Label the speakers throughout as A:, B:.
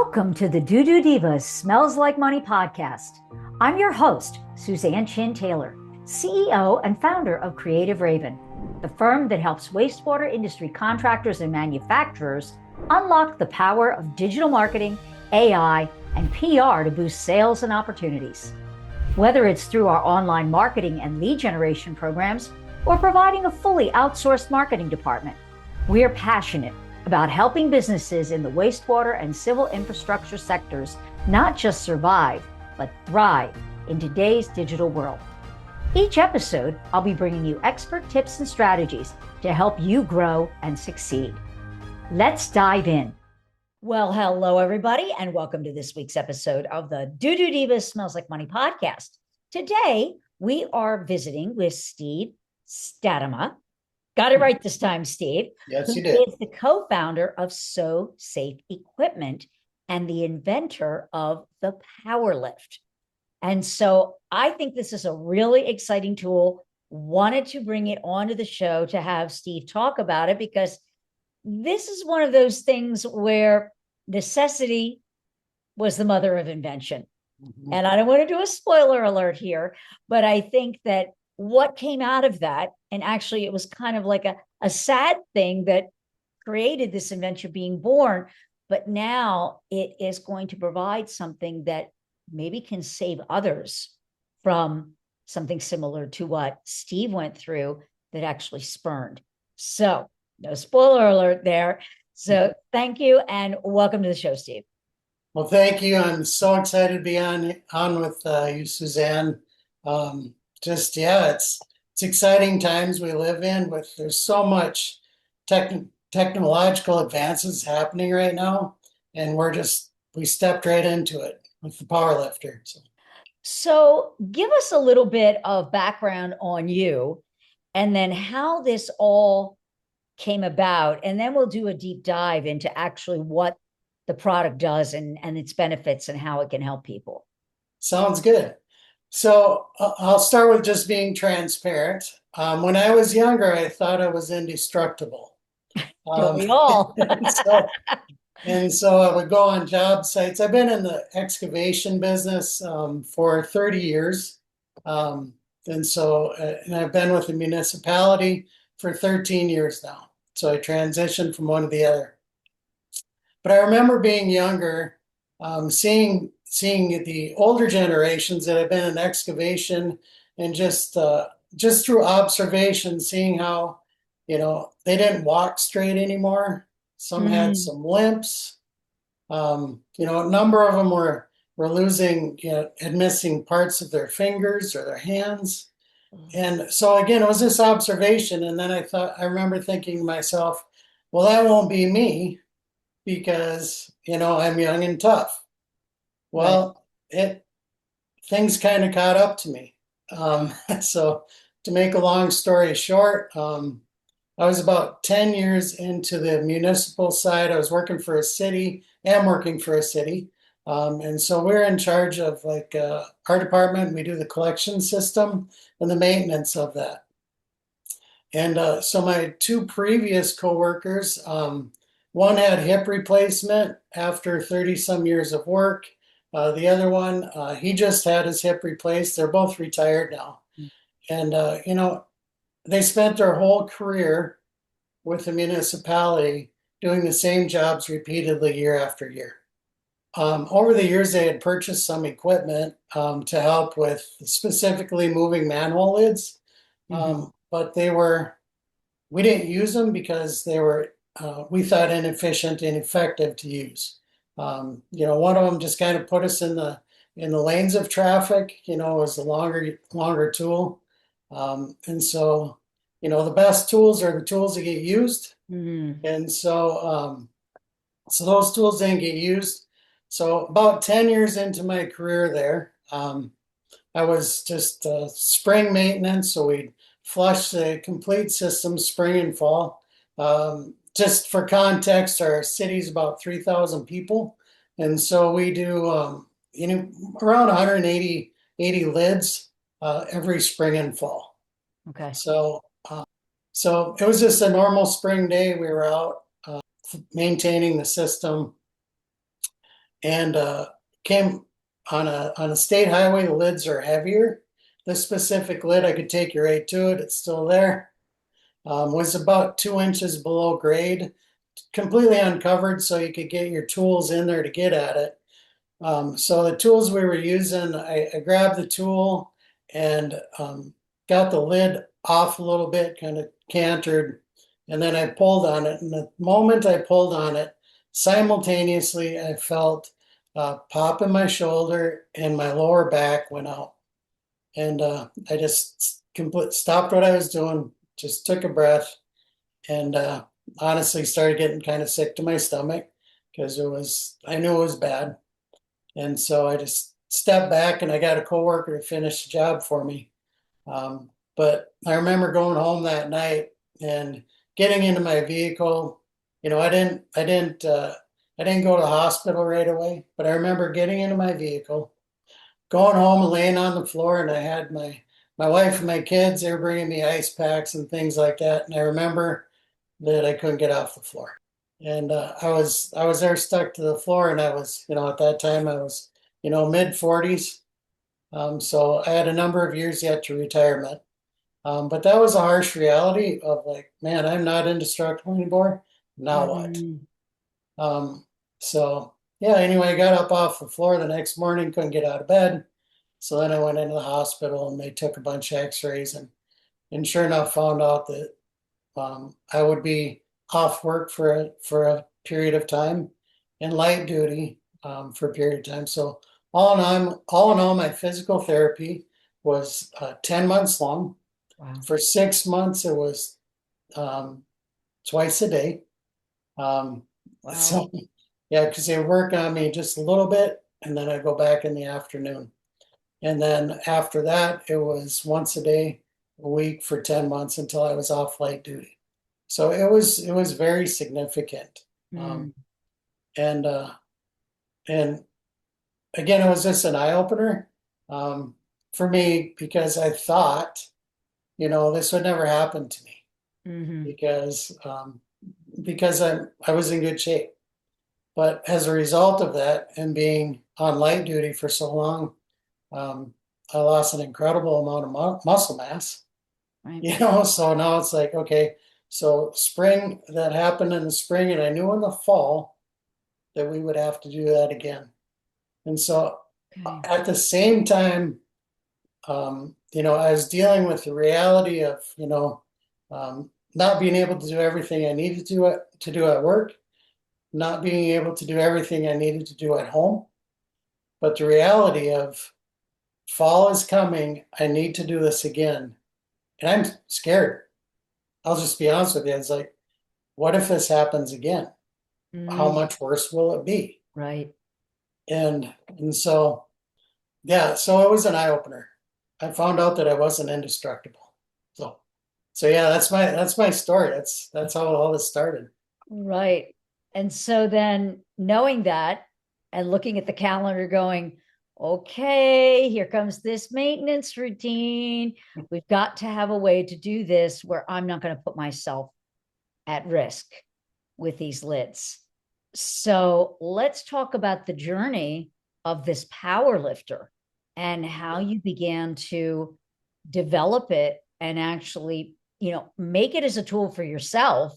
A: Welcome to the Diva Smells Like Money podcast. I'm your host, Suzanne Chin Taylor, CEO and founder of Creative Raven, the firm that helps wastewater industry contractors and manufacturers unlock the power of digital marketing, AI, and PR to boost sales and opportunities. Whether it's through our online marketing and lead generation programs or providing a fully outsourced marketing department, we are passionate about helping businesses in the wastewater and civil infrastructure sectors not just survive, but thrive in today's digital world. Each episode, I'll be bringing you expert tips and strategies to help you grow and succeed. Let's dive in. Well, hello, everybody, and welcome to this week's episode of the Diva Smells Like Money podcast. Today, we are visiting with Steve Statema. Got it right this time, Steve.
B: Yes, you
A: did. He is the co-founder of So Safe Equipment and the inventor of the Power Lift. And so I think this is a really exciting tool. Wanted to bring it onto the show to have Steve talk about it because this is one of those things where necessity was the mother of invention. Mm-hmm. And I don't want to do a spoiler alert here, but I think that what came out of that, and actually it was kind of like a sad thing that created this invention being born, but now it is going to provide something that maybe can save others from something similar to what Steve went through that actually spurned. So no spoiler alert there. So thank you and welcome to the show, Steve.
B: Well, thank you. I'm so excited to be on with you, Suzanne. It's exciting times we live in, but there's so much technological advances happening right now, and we stepped right into it with the power lifter.
A: So give us a little bit of background on you and then how this all came about, and then we'll do a deep dive into actually what the product does and its benefits and how it can help people.
B: Sounds good. So I'll start with just being transparent. When I was younger, I thought I was indestructible.
A: Don't we all?
B: and so I would go on job sites. I've been in the excavation business for 30 years. And I've been with the municipality for 13 years now. So I transitioned from one to the other. But I remember being younger, seeing the older generations that have been in excavation and just through observation, seeing how, they didn't walk straight anymore. Some had some limps. A number of them were losing, and missing parts of their fingers or their hands. And so again, it was this observation. And then I remember thinking to myself, well, that won't be me because, I'm young and tough. Well, things kind of caught up to me. So to make a long story short, I was about 10 years into the municipal side. I was working for a city. And so we're in charge of our department. We do the collection system and the maintenance of that. And so my two previous coworkers, one had hip replacement after 30 some years of work. The other one, he just had his hip replaced. They're both retired now. And, they spent their whole career with the municipality doing the same jobs repeatedly year after year. Over the years, they had purchased some equipment to help with specifically moving manhole lids. But we didn't use them because they were, we thought, inefficient and ineffective to use. One of them just kind of put us in the lanes of traffic, was a longer tool. And so, the best tools are the tools that get used. And so those tools didn't get used. So about 10 years into my career there, I was just spring maintenance. So we'd flush the complete system spring and fall. Just for context, our city's about 3,000 people. And so we do, around 180 lids every spring and fall.
A: Okay.
B: So it was just a normal spring day. We were out maintaining the system. and came on a state highway. The lids are heavier. This specific lid, I could take you right to it. It's still there. Was about 2 inches below grade, completely uncovered, so you could get your tools in there to get at it. So the tools we were using, I grabbed the tool and got the lid off a little bit, kind of cantered, and then I pulled on it. And the moment I pulled on it, simultaneously I felt a pop in my shoulder and my lower back went out. And I just stopped what I was doing, just took a breath, and honestly started getting kind of sick to my stomach because I knew it was bad. And so I just stepped back and I got a coworker to finish the job for me. But I remember going home that night and getting into my vehicle. I didn't go to the hospital right away, but I remember getting into my vehicle, going home and laying on the floor, and I had my wife and my kids. They were bringing me ice packs and things like that, and I remember that I couldn't get off the floor. And I was there stuck to the floor, and I was, at that time I was, mid 40s. So I had a number of years yet to retirement. But that was a harsh reality of like, man, I'm not indestructible anymore. Now what?
A: Mm.
B: So yeah, anyway, I got up off the floor the next morning, couldn't get out of bed. So then I went into the hospital and they took a bunch of x-rays and sure enough found out that I would be off work for a period of time and light duty for a period of time. So all in all, my physical therapy was 10 months long.
A: Wow.
B: For 6 months, it was um, twice a day.
A: Wow.
B: So yeah, because they work on me just a little bit, and then I go back in the afternoon. And then after that, it was once a day, a week for 10 months until I was off light duty. So it was very significant.
A: Mm.
B: Um, and and again, it was just an eye opener for me because I thought, this would never happen to me
A: Hmm.
B: because I was in good shape. But as a result of that and being on light duty for so long, um, I lost an incredible amount of muscle mass.
A: Right.
B: So now it's like, okay, so spring, that happened in the spring, and I knew in the fall that we would have to do that again. And so
A: Okay.
B: at the same time, I was dealing with the reality of, not being able to do everything I needed to do at work, not being able to do everything I needed to do at home. But the reality of fall is coming, I need to do this again. And I'm scared. I'll just be honest with you. It's like, what if this happens again? How
A: Mm.
B: much worse will it be?
A: Right.
B: And so, yeah, so it was an eye opener. I found out that I wasn't indestructible. So, so yeah, that's my story. That's how all this started.
A: Right. And so then knowing that and looking at the calendar going, okay, here comes this maintenance routine. We've got to have a way to do this where I'm not going to put myself at risk with these lids. So let's talk about the journey of this power lifter and how you began to develop it and actually, make it as a tool for yourself.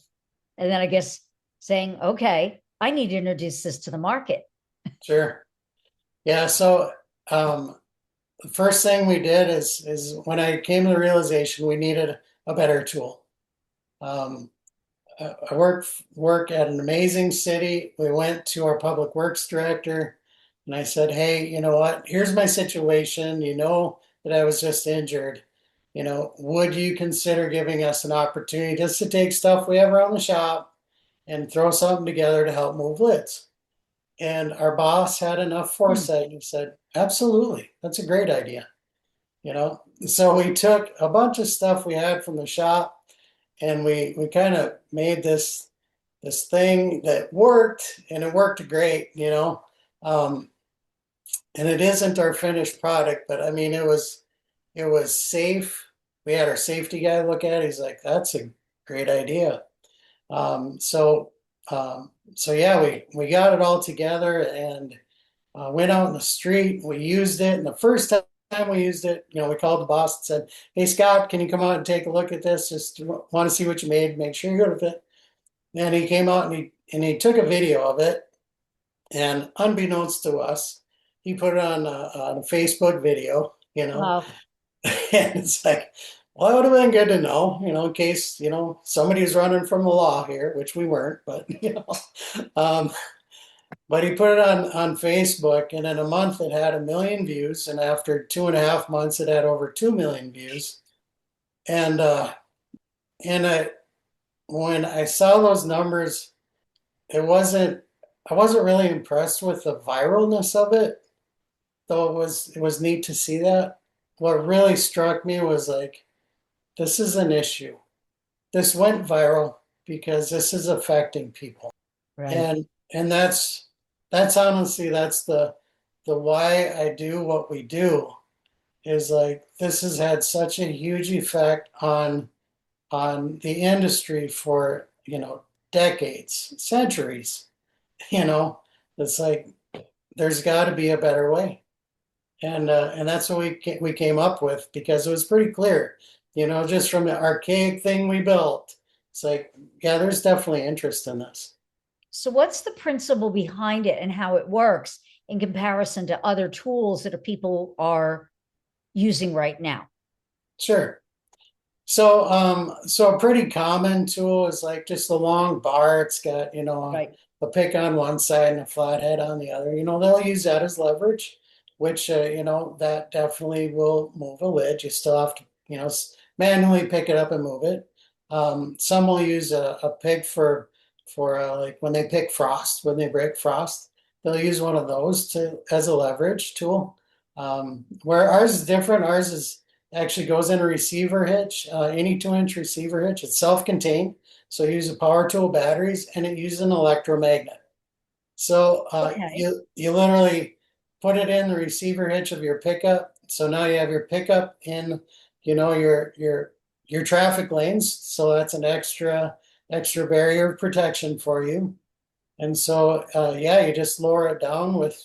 A: And then I guess saying, okay, I need to introduce this to the market.
B: Sure. Yeah. So the first thing we did is when I came to the realization we needed a better tool. Um, I work at an amazing city. We went to our public works director and I said, hey, you know what? Here's my situation. You know that I was just injured. Would you consider giving us an opportunity just to take stuff we have around the shop and throw something together to help move lids? And our boss had enough
A: Hmm.
B: foresight and he said, absolutely, that's a great idea. So we took a bunch of stuff we had from the shop and we kind of made this thing that worked, and it worked great. um, and it isn't our finished product, but I mean it was safe. We had our safety guy look at it. He's like, that's a great idea. um, so so yeah, we got it all together, and went out in the street, we used it, and the first time we used it, we called the boss and said, "Hey Scott, can you come out and take a look at this? Just want to see what you made, make sure you're good with it." And he came out and he took a video of it, and unbeknownst to us, he put it on a Facebook video,
A: Wow.
B: and it's like, well, it would have been good to know, in case, somebody's running from the law here, which we weren't, but um, but he put it on Facebook, and in a month it had 1 million views, and after 2.5 months it had over 2 million views. And and when I saw those numbers, it wasn't I wasn't really impressed with the viralness of it, though it was neat to see that. What really struck me was like, this is an issue. This went viral because this is affecting people.
A: Right.
B: And that's honestly that's the why I do what we do, is like this has had such a huge effect on the industry for, decades, centuries, you know. It's like there's got to be a better way. And that's what we came up with, because it was pretty clear, just from the archaic thing we built. It's like, yeah, there's definitely interest in this.
A: So, what's the principle behind it and how it works in comparison to other tools that people are using right now?
B: Sure. So a pretty common tool is like just a long bar. It's got,
A: Right.
B: a pick on one side and a flathead on the other. They'll use that as leverage, which, that definitely will move a lid. You still have to, manually pick it up and move it. Some will use a pick for like when they pick frost, when they break frost, they'll use one of those as a leverage tool. Where ours is different, ours is actually goes in a receiver hitch, any 2-inch receiver hitch. It's self-contained, so you use a power tool batteries, and it uses an electromagnet. So
A: Okay.
B: you literally put it in the receiver hitch of your pickup. So now you have your pickup in, your traffic lanes. So that's an extra barrier of protection for you. And so yeah, you just lower it down with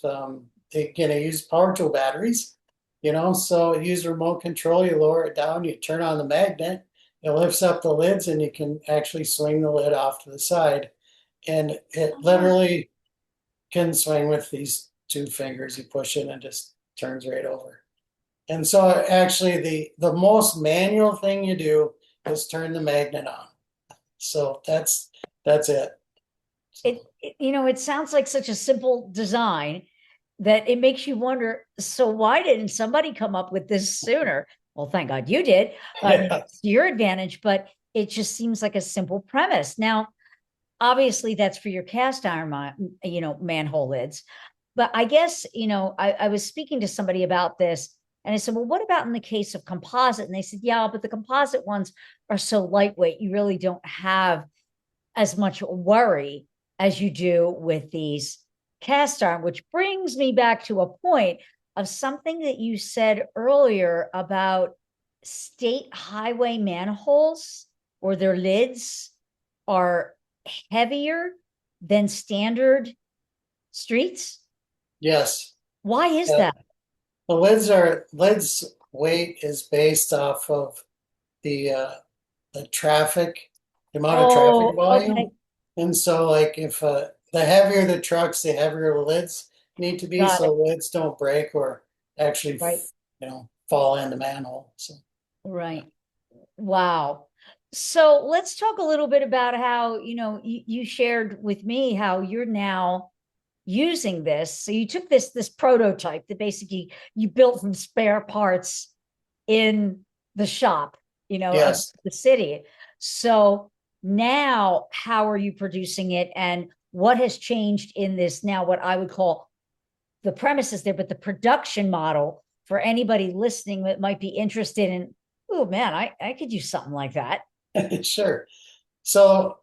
B: again, I use power tool batteries, so use remote control. You lower it down, you turn on the magnet, it lifts up the lids, and you can actually swing the lid off to the side. And it
A: Oh,
B: literally can swing with these 2 fingers. You push it and it just turns right over. And so actually the most manual thing you do is turn the magnet on. So that's it. So,
A: it sounds like such a simple design that it makes you wonder, so why didn't somebody come up with this sooner? Well, thank God you did.
B: yeah.
A: It's to your advantage, but it just seems like a simple premise. Now, obviously, that's for your cast iron, manhole lids. But I guess, I was speaking to somebody about this, and I said, well, what about in the case of composite? And they said, yeah, but the composite ones are so lightweight, you really don't have as much worry as you do with these cast iron, which brings me back to a point of something that you said earlier about state highway manholes, or their lids are heavier than standard streets.
B: Yes.
A: Why is
B: Yeah.
A: that?
B: The lids weight is based off of the the traffic, the amount of traffic
A: Oh, okay.
B: volume. And so like if the heavier the trucks, the heavier the lids need to be,
A: Got
B: so
A: it.
B: lids don't break or actually
A: Right.
B: fall in the manhole. So
A: Right. Wow. So let's talk a little bit about how, you shared with me how you're now using this. So you took this prototype that basically you built from spare parts in the shop, of
B: yes.
A: the city. So now how are you producing it, and what has changed in this now, what I would call the premises there, but the production model for anybody listening that might be interested in, oh man, I could use something like that.
B: Sure. So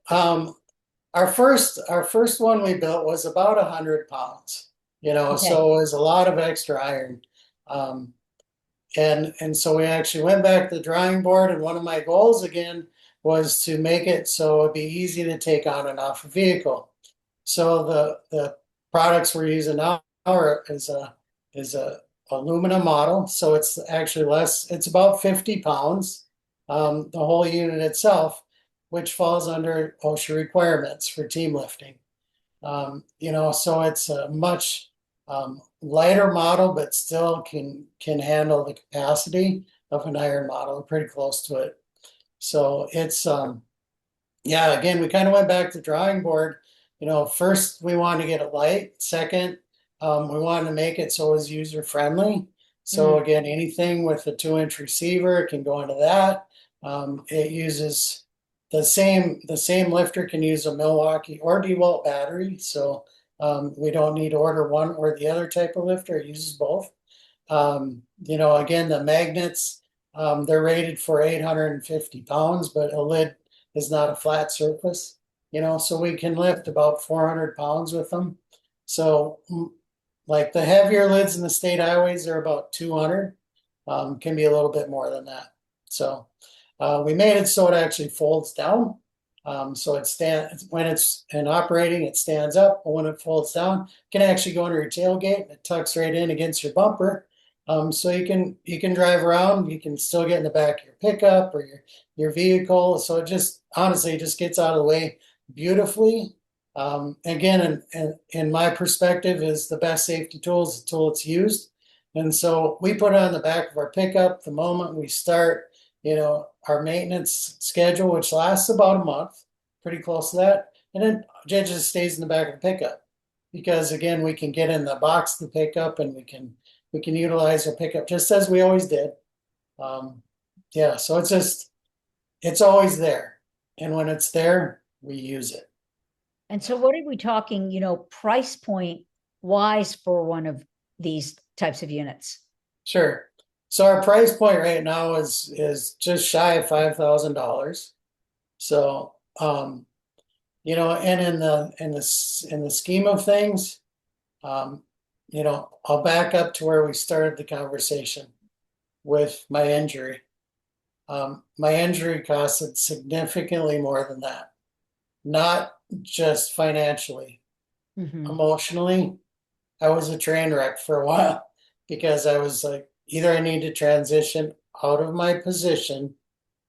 B: our first one we built was about 100 pounds,
A: Okay.
B: so it was a lot of extra iron. Um, and so we actually went back to the drawing board, and one of my goals again was to make it so it'd be easy to take on and off a vehicle. So the products we're using now is a aluminum model, so it's actually less. It's about 50 pounds, the whole unit itself, which falls under OSHA requirements for team lifting. So it's a much lighter model, but still can handle the capacity of an iron model, pretty close to it. So it's yeah, again, we kind of went back to the drawing board. First we wanted to get it light. Second, we wanted to make it so it was user friendly. So again, anything with a 2-inch receiver can go into that. It uses the same lifter can use a Milwaukee or DeWalt battery. So we don't need to order one or the other type of lifter. It uses both. Again, the magnets, they're rated for 850 pounds, but a lid is not a flat surface, so we can lift about 400 pounds with them. So like the heavier lids in the state highways are about 200, can be a little bit more than that. So we made it so it actually folds down. So when it's in operating, it stands up, but when it folds down, it can actually go under your tailgate and it tucks right in against your bumper. So you can drive around, you can still get in the back of your pickup or your vehicle. So it just honestly just gets out of the way beautifully. Again, in my perspective, is the best safety tool is the tool it's used. And so we put it on the back of our pickup the moment we start, our maintenance schedule, which lasts about a month, pretty close to that. And then it just stays in the back of the pickup because again, we can get in the box of the pickup and we can utilize our pickup just as we always did. Yeah, so it's always there. And when it's there, we use it.
A: And so what are we talking, price point wise for one of these types of units?
B: Sure. So our price point right now is just shy of $5,000. So and in the scheme of things, I'll back up to where we started the conversation with my injury. My injury costed significantly more than that, not just financially, emotionally. I was a train wreck for a while because I was like, either I need to transition out of my position,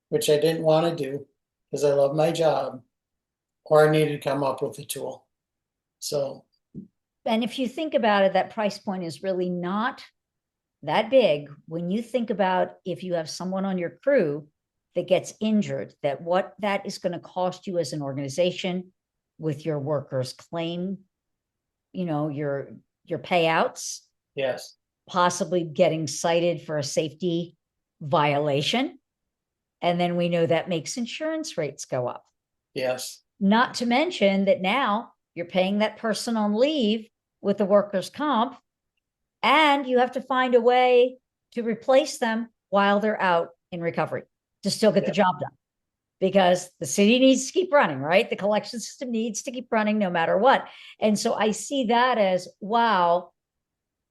B: which I didn't want to do because I love my job, or I needed to come up with a tool. So,
A: and if you think about it, that price point is really not that big when you think about if you have someone on your crew that gets injured, that what that is going to cost you as an organization with your workers' claim, your payouts.
B: Yes.
A: Possibly getting cited for a safety violation. And then we know that makes insurance rates go up.
B: Yes.
A: Not to mention that now you're paying that person on leave with the workers' comp, and you have to find a way to replace them while they're out in recovery to still get the job done. Because the city needs to keep running, right? The collection system needs to keep running no matter what. And so I see that as, wow,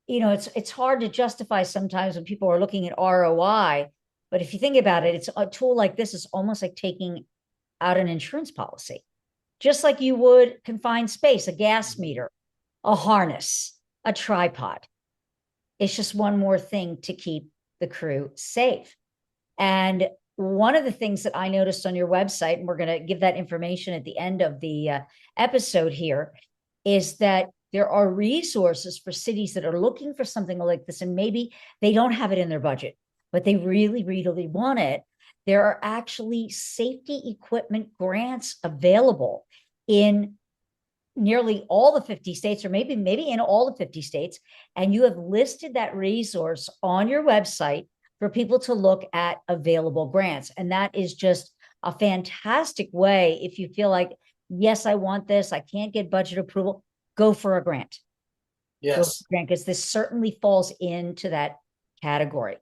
A: it's hard to justify sometimes when people are looking at ROI. But if you think about it, it's a tool like this is almost like taking out an insurance policy, just like you would confined space, a gas meter, a harness, a tripod. It's just one more thing to keep the crew safe. And one of the things that I noticed on your website, and we're going to give that information at the end of the episode here, is that there are resources for cities that are looking for something like this, and maybe they don't have it in their budget, but they really, really want it. There are actually safety equipment grants available in nearly all the 50 states, or maybe in all the 50 states. And you have listed that resource on your website for people to look at available grants. And that is just a fantastic way. If you feel like, yes, I want this, I can't get budget approval, go for a grant.
B: Yes.
A: Because this certainly falls into that category.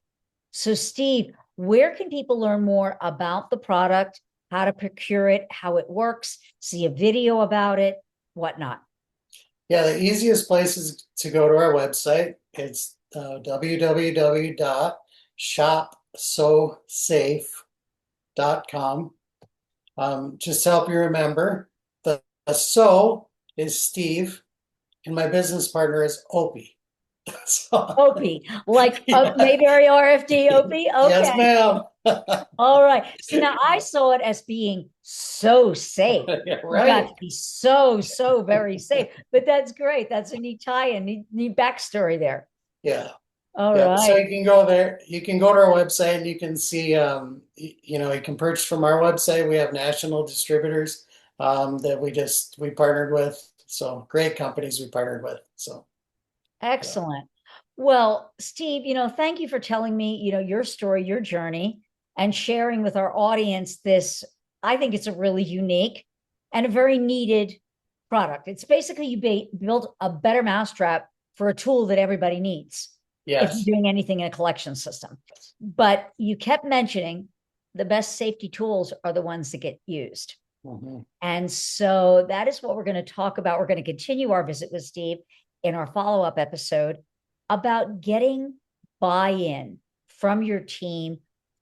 A: So Steve, where can people learn more about the product, how to procure it, how it works, see a video about it, whatnot?
B: Yeah, the easiest place is to go to our website. It's www.shopsosafe.com. Just to help you remember, the so is Steve, and my business partner is Opie. So,
A: Opie, like
B: yeah.
A: Mayberry RFD, Opie.
B: Yes,
A: Okay.
B: ma'am.
A: All right. So now I saw it as being so safe.
B: Yeah,
A: You got
B: right.
A: to be so, so very safe. But that's great. That's a neat tie-in, neat backstory there.
B: Yeah.
A: All
B: Yeah. So
A: right.
B: you can go there. You can go to our website and you can see, you can purchase from our website. We have national distributors that we partnered with. So great companies we partnered with. So yeah.
A: Excellent. Well, Steve, thank you for telling me, your story, your journey, and sharing with our audience this. I think it's a really unique and a very needed product. It's basically you build a better mousetrap for a tool that everybody needs if
B: Yes.
A: you're doing anything in a collection system. But you kept mentioning the best safety tools are the ones that get used.
B: Mhm.
A: And so that is what we're going to talk about. We're going to continue our visit with Steve in our follow-up episode about getting buy-in from your team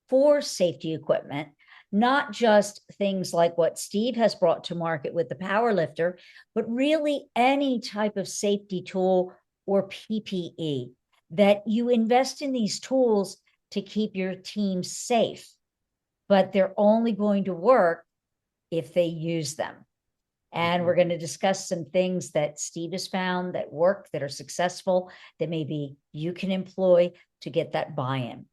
A: for safety equipment, not just things like what Steve has brought to market with the power lifter, but really any type of safety tool or PPE that you invest in these tools to keep your team safe, but they're only going to work if they use them. And we're going to discuss some things that Steve has found that work, that are successful, that maybe you can employ to get that buy-in.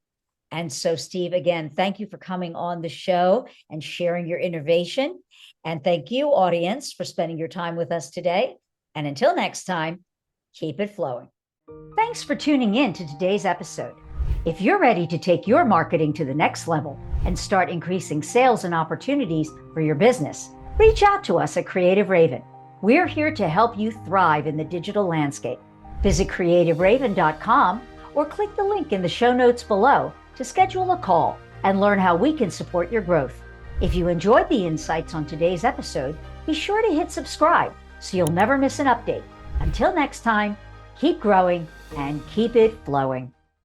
A: And so, Steve, again, thank you for coming on the show and sharing your innovation. And thank you, audience, for spending your time with us today. And until next time, keep it flowing. Thanks for tuning in to today's episode. If you're ready to take your marketing to the next level and start increasing sales and opportunities for your business, reach out to us at Creative Raven. We're here to help you thrive in the digital landscape. Visit creativeraven.com or click the link in the show notes below to schedule a call and learn how we can support your growth. If you enjoyed the insights on today's episode, be sure to hit subscribe so you'll never miss an update. Until next time, keep growing and keep it flowing.